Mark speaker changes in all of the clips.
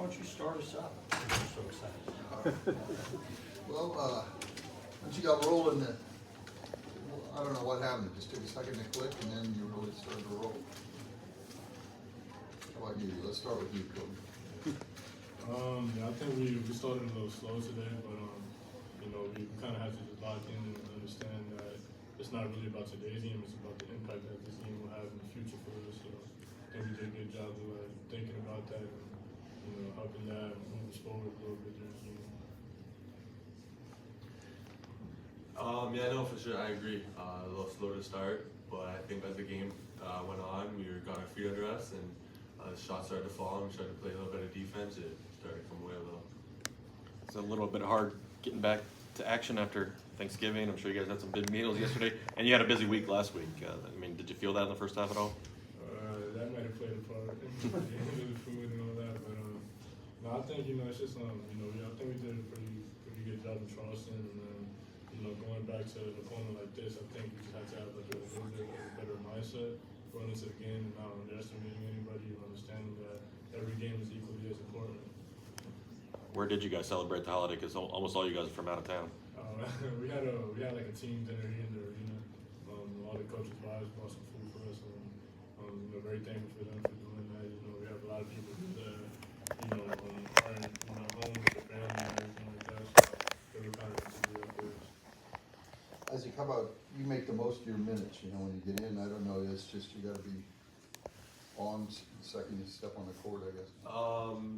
Speaker 1: don't you start us up? I'm so excited.
Speaker 2: Well, once you got rolling, I don't know what happened. It just took a second to click, and then you really started to roll. How about you? Let's start with you, Cody.
Speaker 3: Yeah, I think we started a little slow today, but you know, we kind of have to just lock in and understand that it's not really about today's game; it's about the impact that this game will have in the future for us. So I think we did a good job of thinking about that and helping that move us forward a little bit during the game.
Speaker 4: Yeah, no, for sure, I agree. A little slow to start, but I think as the game went on, we got our feet under us, and the shots started to fall, and we started to play a little bit of defense. It started to come away a little.
Speaker 5: It's a little bit hard getting back to action after Thanksgiving. I'm sure you guys had some big meals yesterday, and you had a busy week last week. I mean, did you feel that in the first half at all?
Speaker 3: That might have played a part in the food and all that, but no, I think it's just I think we did a pretty good job in Charleston, and going back to an opponent like this, I think we just have to have like a little bit of a better mindset going into the game and not underestimating anybody and understanding that every game is equally as important.
Speaker 5: Where did you guys celebrate the holiday? Because almost all you guys are from out of town.
Speaker 3: We had like a team dinner here in the arena. All the coaches' wives brought some food for us, and very thankful for them for doing that. We have a lot of people that are in home with their family and everything like that. So they were kind of considerate for us.
Speaker 2: As you come out, you make the most of your minutes. When you get in, I don't know. It's just you got to be on the second you step on the court, I guess.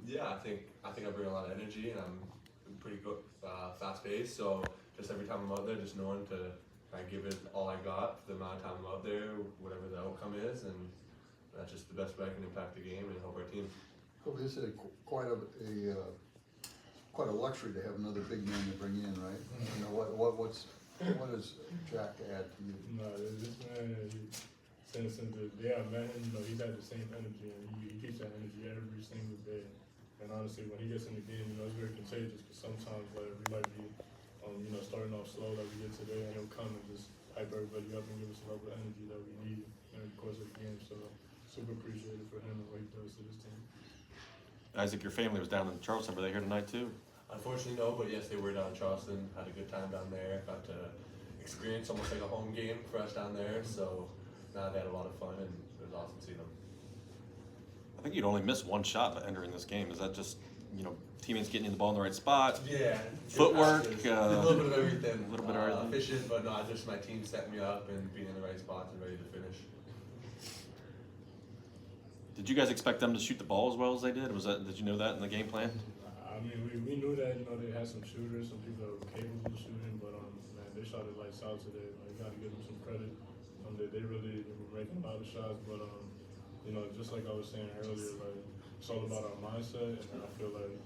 Speaker 4: Yeah, I think I bring a lot of energy, and I'm pretty good, fast paced. So just every time I'm out there, just knowing to give it all I got for the amount of time I'm out there, whatever the outcome is, and that's just the best way I can impact the game and help our team.
Speaker 2: Kobe, this is quite a luxury to have another big man to bring in, right? What does Jack add to you?
Speaker 3: No, this man, since the day I met him, he's had the same energy, and he keeps that energy every single day. And honestly, when he gets in the game, it's very contagious, because sometimes we might be, starting off slow like we did today, and he'll come and just hype everybody up and give us a level of energy that we need in the course of the game. So super appreciated for him and what he does to this team.
Speaker 5: Isaac, your family was down in Charleston. Were they here tonight too?
Speaker 4: Unfortunately, no, but yes, they were down in Charleston. Had a good time down there. Got to experience almost like a home game for us down there. So now they had a lot of fun, and it was awesome to see them.
Speaker 5: I think you'd only miss one shot entering this game. Is that just teammates getting you the ball in the right spot?
Speaker 4: Yeah,
Speaker 5: Footwork.
Speaker 4: A little bit of everything.
Speaker 5: A little bit of everything.
Speaker 4: Efficient, but no, just my team setting me up and being in the right spots and ready to finish.
Speaker 5: Did you guys expect them to shoot the ball as well as they did? Did you know that in the game plan?
Speaker 3: I mean, we knew that they had some shooters, some people that were capable of shooting, but man, they shot it lights out today. You got to give them some credit. They really were making a lot of shots, but just like I was saying earlier, it's all about our mindset, and I feel like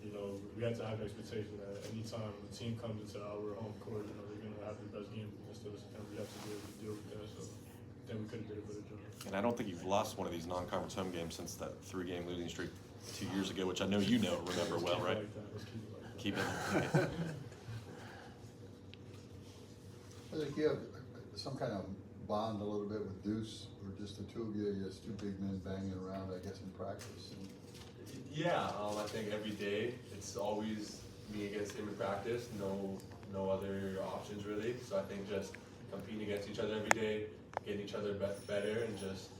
Speaker 3: we have to have the expectation that anytime the team comes into our home court, they're going to have the best game against us, and we have to be able to deal with that. So I think we could have did a better job.
Speaker 5: And I don't think you've lost one of these non-conference home games since that 3-game losing streak 2 years ago, which I know remember well, right?
Speaker 3: Let's keep it like that.
Speaker 5: Keep it.
Speaker 2: I think you have some kind of bond a little bit with Deuce, or just the two of you, just two big men banging around, I guess, in practice.
Speaker 4: Yeah, I think every day it's always me against him in practice. No other options really. So I think just competing against each other every day, getting each other better, and just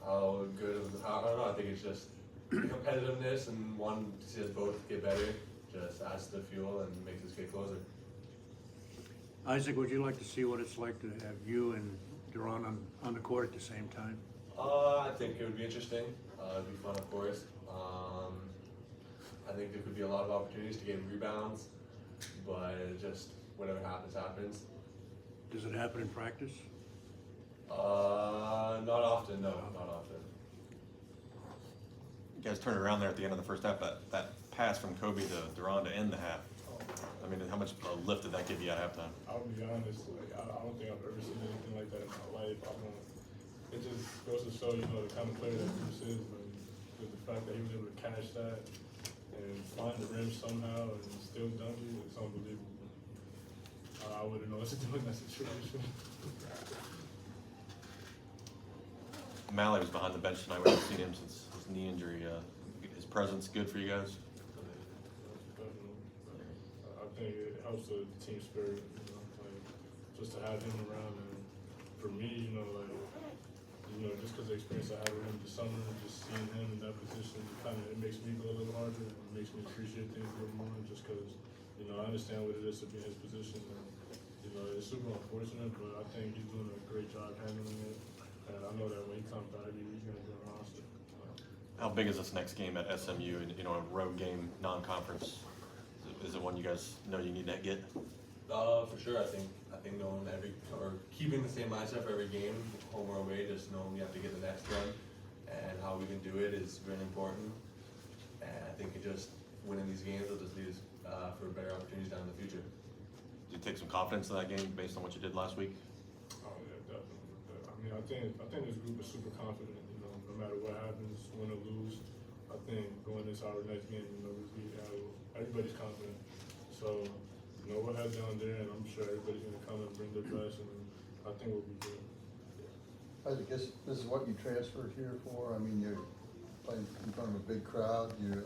Speaker 4: how good of I don't know. I think it's just competitiveness and wanting to see us both get better just adds to the fuel and makes us get closer.
Speaker 1: Isaac, would you like to see what it's like to have you and Duran on the court at the same time?
Speaker 4: I think it would be interesting. It'd be fun, of course. I think there could be a lot of opportunities to get rebounds, but just whatever happens, happens.
Speaker 1: Does it happen in practice?
Speaker 4: Not often, no, not often.
Speaker 5: You guys turned around there at the end of the first half. That pass from Kobe to Duran to end the half. I mean, how much lift did that give you at halftime?
Speaker 3: I'll be honest, I don't think I've ever seen anything like that in my life. It just goes to show, the kind of player that Bruce is, with the fact that he was able to catch that and find the rim somehow and still dunk it, it's unbelievable. I wouldn't know what to do in that situation.
Speaker 5: Malley was behind the bench tonight. We haven't seen him since his knee injury, his presence good for you guys?
Speaker 3: Definitely. I think it helps the team spirit, like, just to have him around. And for me, just because the experience I had with him this summer, just seeing him in that position, it makes me go a little harder, and it makes me appreciate things a little more, just because, I understand what it is to be in his position. And, it's super unfortunate, but I think he's doing a great job handling it. And I know that when he comes back, he's going to be on the roster.
Speaker 5: How big is this next game at SMU? And a road game, non-conference. Is it one you guys know you need to get?
Speaker 4: For sure. I think knowing keeping the same mindset for every game, home or away, just knowing we have to get the next one and how we can do it is really important. And I think winning these games will just lead us for better opportunities down in the future.
Speaker 5: Did you take some confidence in that game based on what you did last week?
Speaker 3: Oh yeah, definitely. I think this group is super confident. No matter what happens, win or lose, I think going into our next game, everybody's confident. So, we'll head down there, and I'm sure everybody's gonna come and bring their best, and I think we'll be good.
Speaker 2: I guess this is what you transferred here for. I mean, you're playing in front of a big crowd. You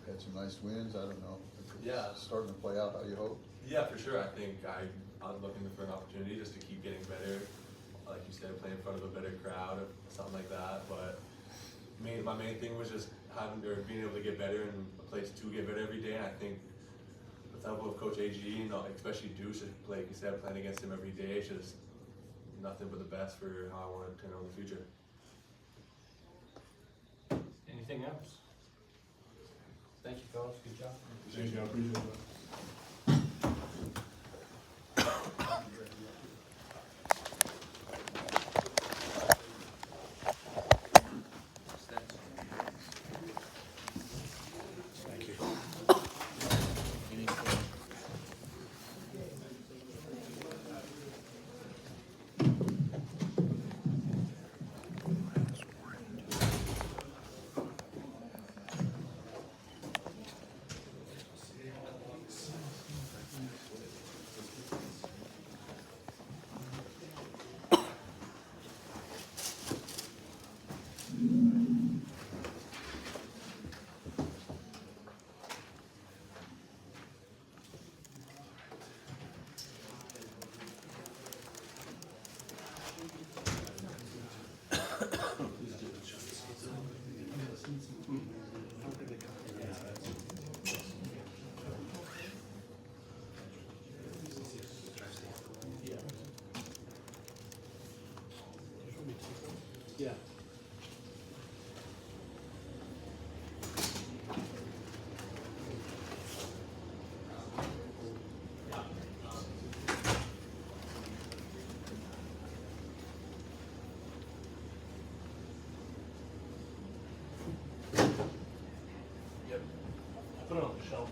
Speaker 2: had some nice wins. I don't know.
Speaker 4: Yeah.
Speaker 2: Starting to play out how you hoped.
Speaker 4: Yeah, for sure. I think I'm looking for an opportunity just to keep getting better. Like you said, play in front of a better crowd or something like that. But my main thing was just being able to get better and a place to get better every day. And I think with the help of Coach AG, especially Deuce, like you said, playing against him every day, it's just nothing but the best for how I want to turn out in the future.
Speaker 6: Anything else? Thank you, fellas. Good job.
Speaker 3: Thank you. I appreciate that.
Speaker 1: Thank you. Yeah.
Speaker 6: Put it on the shelf.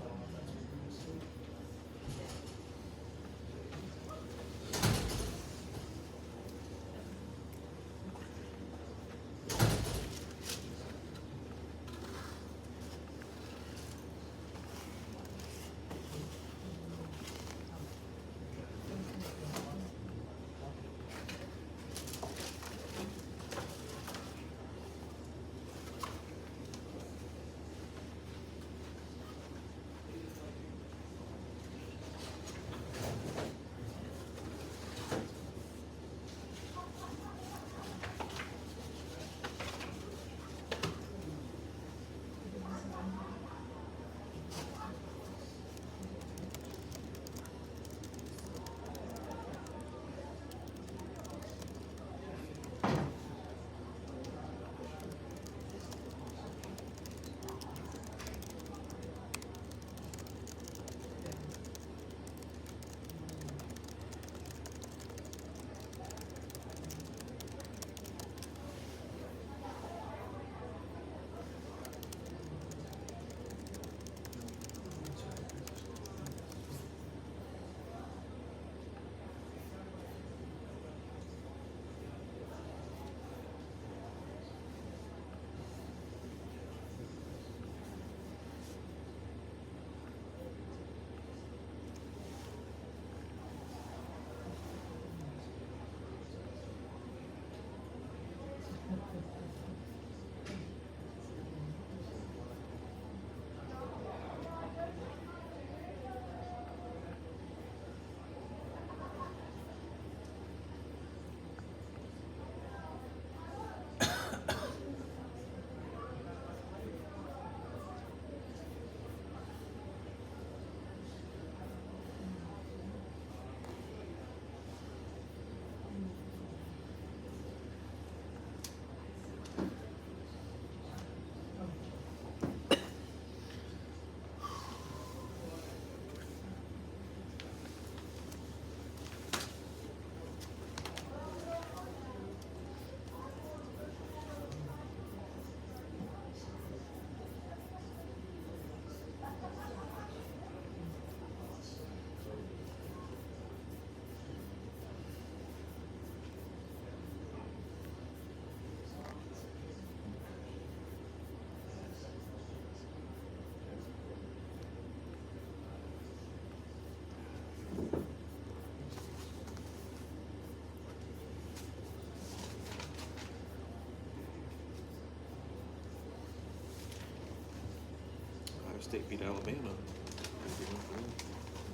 Speaker 5: State beat Alabama.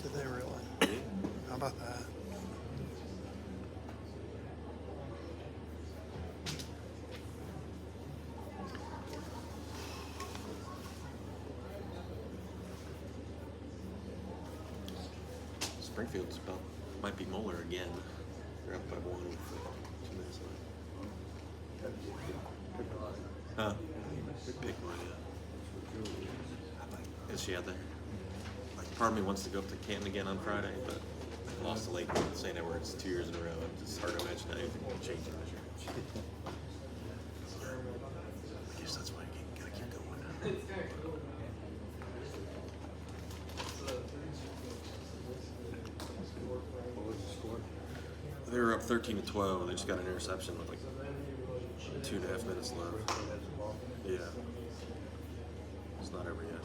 Speaker 7: Did they really?
Speaker 5: Yeah.
Speaker 7: How about that?
Speaker 5: Springfield's about might be Moeller again. They're up by 1 with 2 minutes left. Huh? Pick one, yeah. Is she out there? Like, part of me wants to go up to Canton again on Friday, but I lost to Lake St. Edwards 2 years in a row. It's hard to imagine anything will change it this year. I guess that's why you gotta keep going.
Speaker 1: What was the score?
Speaker 5: They were up 13-12. They just got an interception with like 2.5 minutes left. Yeah. It's not over yet.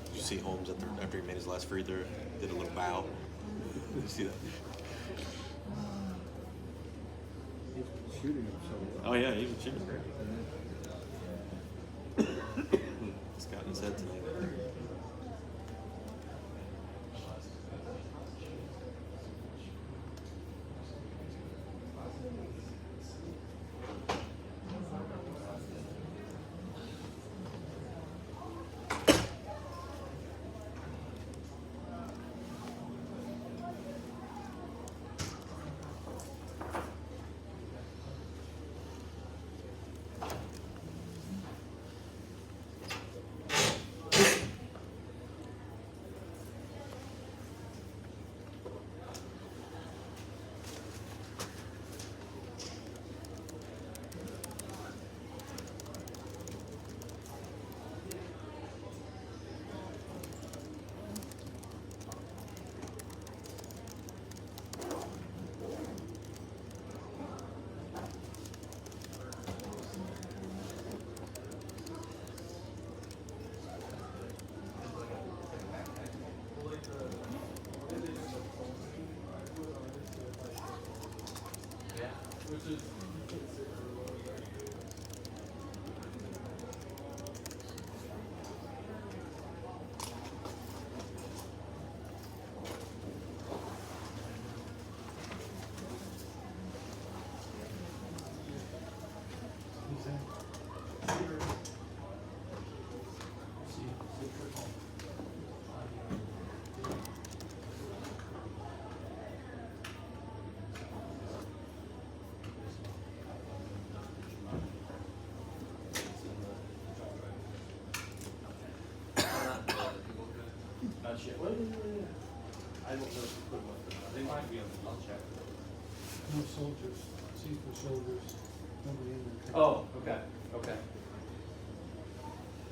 Speaker 5: Did you see Holmes after he made his last free throw? Did a little bow. Did you see that?
Speaker 1: He's shooting him so well.
Speaker 5: Oh yeah, he was shooting great. Scott and said tonight.
Speaker 6: Not yet. Well, I don't know if you put one. They might be on the lunch after.
Speaker 8: No soldiers, seafood soldiers, nobody in there.
Speaker 6: Oh, okay, okay.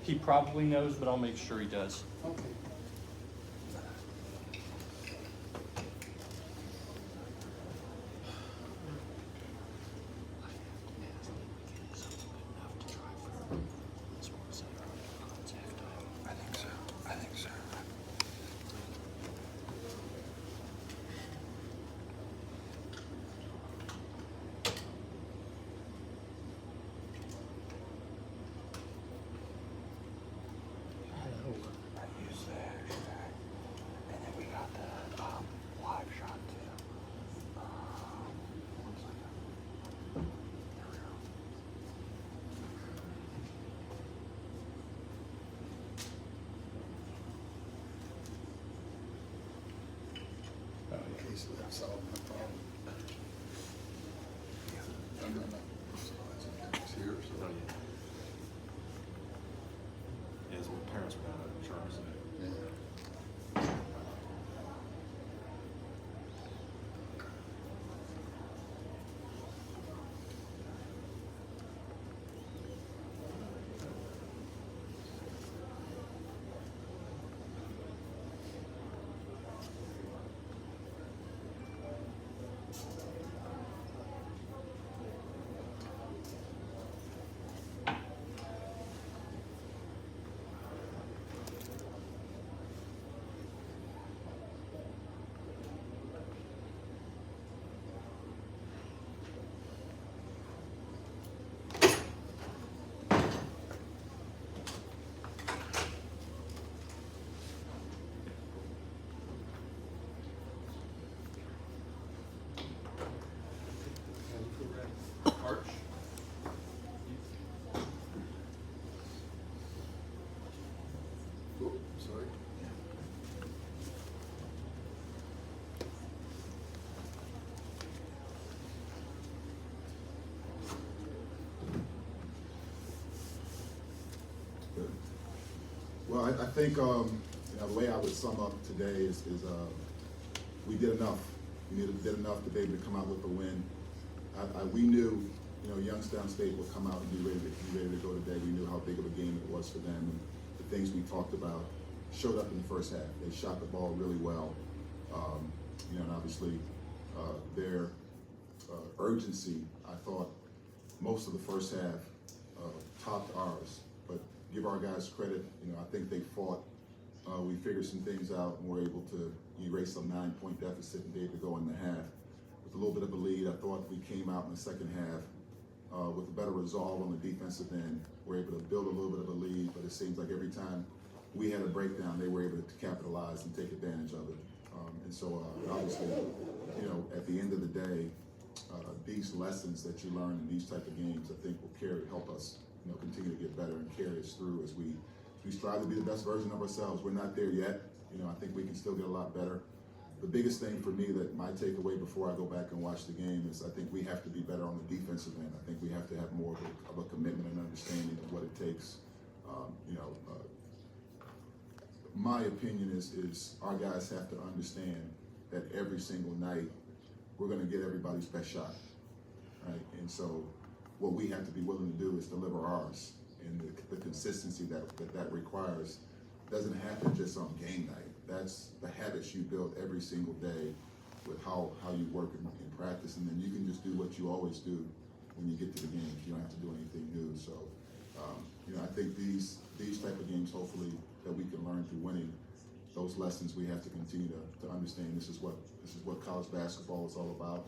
Speaker 6: He probably knows, but I'll make sure he does.
Speaker 8: Okay.
Speaker 7: I think so. I used the hashtag. And then we got the live shot too. One second. There we go.
Speaker 2: In case of that solved my problem. No.
Speaker 9: I think, you know, the way I would sum up today is we did enough. We did enough to be able to come out with a win. We knew, you know, Youngstown State would come out and be ready to go today. We knew how big of a game it was for them, and the things we talked about showed up in the first half. They shot the ball really well, you know, and obviously their urgency, I thought, most of the first half topped ours. But give our guys credit, you know, I think they fought. We figured some things out and were able to erase some 9-point deficit and be able to go in the half with a little bit of a lead. I thought we came out in the second half with a better resolve on the defensive end. We're able to build a little bit of a lead, but it seems like every time we had a breakdown, they were able to capitalize and take advantage of it. And so obviously, you know, at the end of the day, these lessons that you learn in these type of games, I think will help us, you know, continue to get better and carry us through as we strive to be the best version of ourselves. We're not there yet. You know, I think we can still get a lot better. The biggest thing for me that my takeaway before I go back and watch the game is I think we have to be better on the defensive end. I think we have to have more of a commitment and understanding of what it takes. You know, my opinion is our guys have to understand that every single night we're going to get everybody's best shot, right? And so what we have to be willing to do is deliver ours, and the consistency that requires doesn't happen just on game night. That's the habits you build every single day with how you work in practice, and then you can just do what you always do when you get to the games. You don't have to do anything new. So, you know, I think these type of games, hopefully, that we can learn through winning those lessons. We have to continue to understand this is what college basketball is all about.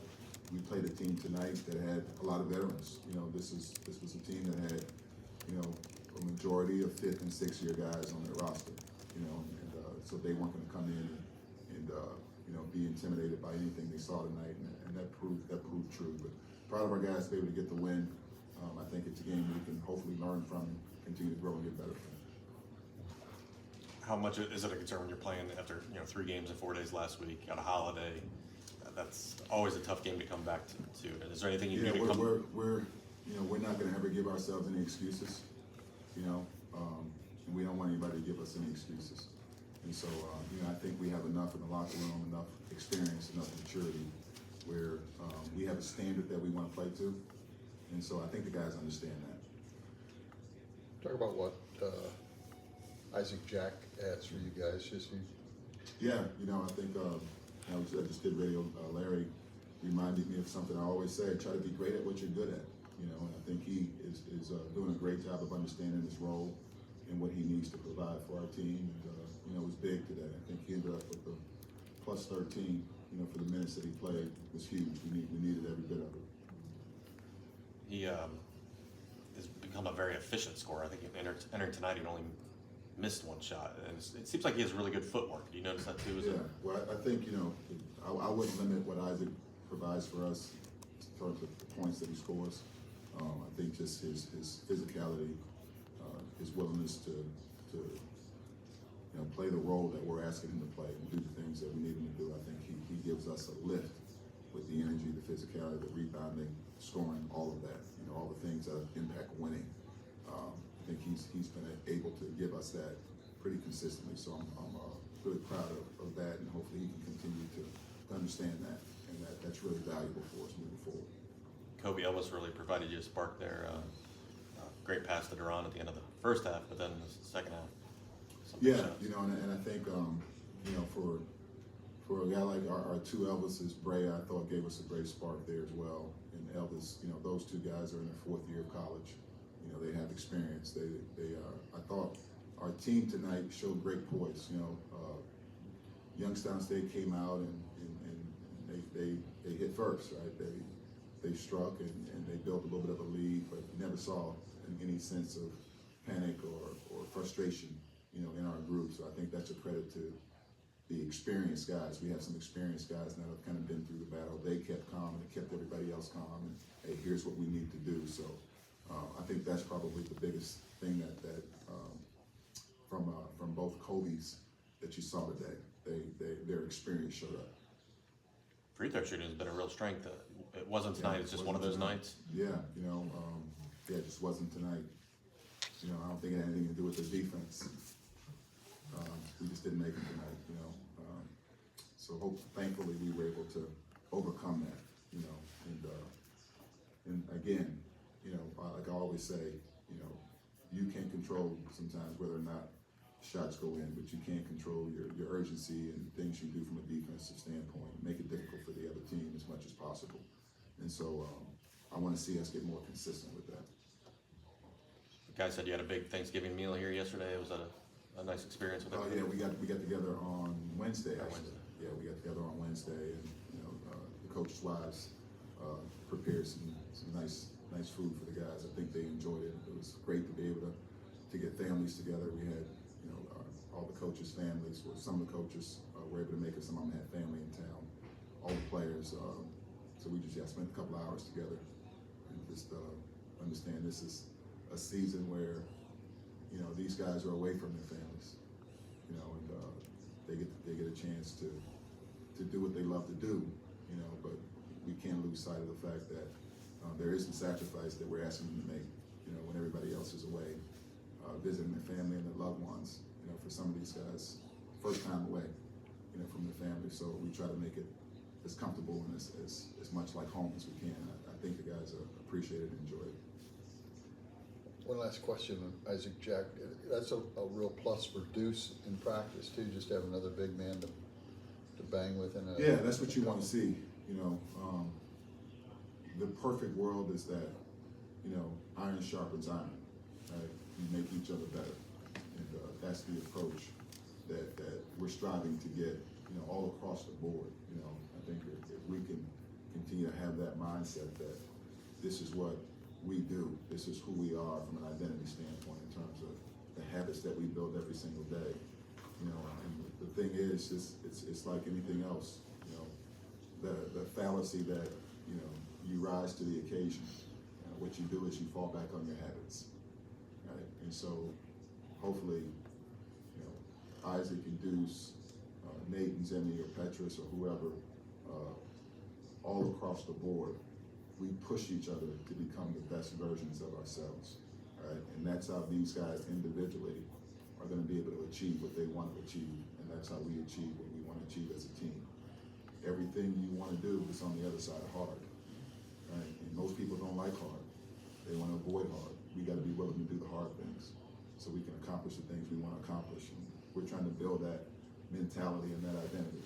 Speaker 9: We played a team tonight that had a lot of veterans. You know, this was a team that had, you know, a majority of 5th and 6th year guys on their roster. You know, and so they weren't going to come in and you know, be intimidated by anything they saw tonight, and that proved true. But proud of our guys to be able to get the win. I think it's a game we can hopefully learn from and continue to grow and get better from.
Speaker 5: How much is it a concern when you're playing after, you know, 3 games in 4 days last week, got a holiday? That's always a tough game to come back to. And is there anything you do to come?
Speaker 9: We're you know, we're not going to ever give ourselves any excuses. You know, and we don't want anybody to give us any excuses. And so, you know, I think we have enough in the locker room, enough experience, enough maturity, where we have a standard that we want to play to. And so I think the guys understand that.
Speaker 2: Talk about what Isaac Jack adds for you guys.
Speaker 9: Yeah, you know, I think I just did radio. Larry reminded me of something I always say: try to be great at what you're good at. You know, and I think he is doing a great job of understanding his role and what he needs to provide for our team. And, you know, it was big today. I think he ended up with the plus 13. You know, for the minutes that he played was huge. We needed every bit of it.
Speaker 5: He has become a very efficient scorer. I think entering tonight, he only missed 1 shot, and it seems like he has really good footwork. Do you notice that too?
Speaker 9: Yeah, well, I think, you know, I wouldn't limit what Isaac provides for us in terms of the points that he scores. I think just his physicality, his willingness to you know, play the role that we're asking him to play and do the things that we need him to do. I think he gives us a lift with the energy, the physicality, the rebounding, scoring, all of that. You know, all the things that impact winning. I think he's been able to give us that pretty consistently. So I'm really proud of that, and hopefully he can continue to understand that, and that's really valuable for us moving forward.
Speaker 5: Kobe Elvis really provided you a spark there. Great pass to Duran at the end of the first half, but then the second half.
Speaker 9: Yeah, you know, and I think, you know, for a guy like our 2 Elvises, Bray, I thought gave us a great spark there as well. And Elvis, you know, those 2 guys are in their 4th year of college. You know, they have experience. I thought our team tonight showed great poise. You know, Youngstown State came out and they hit first, right? They struck and they built a little bit of a lead, but never saw any sense of panic or frustration, you know, in our group. So I think that's a credit to the experienced guys. We have some experienced guys now that have kind of been through the battle. They kept calm and it kept everybody else calm. And hey, here's what we need to do. So I think that's probably the biggest thing that from both Kobe's that you saw today. Their experience showed up.
Speaker 5: Free throw shooting has been a real strength. It wasn't tonight. It's just one of those nights.
Speaker 9: Yeah, you know, it just wasn't tonight. You know, I don't think it had anything to do with the defense. We just didn't make it tonight, you know. So thankfully, we were able to overcome that, you know, and again, you know, like I always say, you know, you can't control sometimes whether or not shots go in, but you can't control your urgency and things you do from a defensive standpoint, make it difficult for the other team as much as possible. And so I want to see us get more consistent with that.
Speaker 5: The guy said you had a big Thanksgiving meal here yesterday. Was that a nice experience with
Speaker 9: Oh
Speaker 5: everybody?
Speaker 9: yeah, we got together on Wednesday.
Speaker 5: On
Speaker 9: Actually.
Speaker 5: Wednesday.
Speaker 9: Yeah, we got together on Wednesday, and you know, the coaches' wives prepared some nice food for the guys. I think they enjoyed it. It was great to be able to get families together. We had, you know, all the coaches' families. Well, some of the coaches were able to make it. Some of them had family in town. All the players. So we just spent a couple hours together and just understand this is a season where, you know, these guys are away from their families, you know, and they get a chance to do what they love to do, you know, but we can't lose sight of the fact that there is a sacrifice that we're asking them to make, you know, when everybody else is away, visiting their family and their loved ones. You know, for some of these guys, first time away, you know, from their family. So we try to make it as comfortable and as much like home as we can. I think the guys appreciate it and enjoy it.
Speaker 2: One last question, Isaac, Jack. That's a real plus for Deuce in practice too, just to have another big man to bang with in a.
Speaker 9: Yeah, that's what you want to see. You know, the perfect world is that, you know, iron sharpens iron. Right? You make each other better, and that's the approach that we're striving to get. You know, all across the board. You know, I think if we can continue to have that mindset that this is what we do, this is who we are from an identity standpoint in terms of the habits that we build every single day. You know, and the thing is, it's like anything else. You know, the fallacy that, you know, you rise to the occasion. What you do is you fall back on your habits, right? And so, hopefully, you know, Isaac and Deuce, Nate and Zemi or Petrus or whoever, all across the board, we push each other to become the best versions of ourselves, right? And that's how these guys individually are going to be able to achieve what they want to achieve, and that's how we achieve what we want to achieve as a team. Everything you want to do is on the other side of hard, right? And most people don't like hard. They want to avoid hard. We got to be willing to do the hard things so we can accomplish the things we want to accomplish. And we're trying to build that mentality and that identity.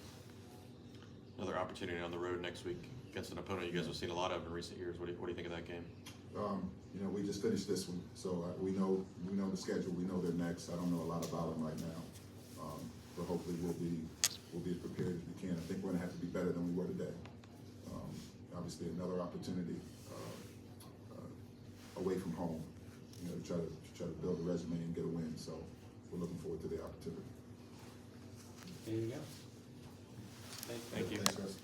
Speaker 5: Another opportunity on the road next week against an opponent you guys have seen a lot of in recent years. What do you think of that game?
Speaker 9: You know, we just finished this one, so we know the schedule. We know they're next. I don't know a lot about them right now, but hopefully we'll be as prepared as we can. I think we're going to have to be better than we were today. Obviously, another opportunity away from home, you know, to try to build a resume and get a win. So we're looking forward to the opportunity.
Speaker 6: There you go.
Speaker 5: Thank you.
Speaker 9: Thanks, guys.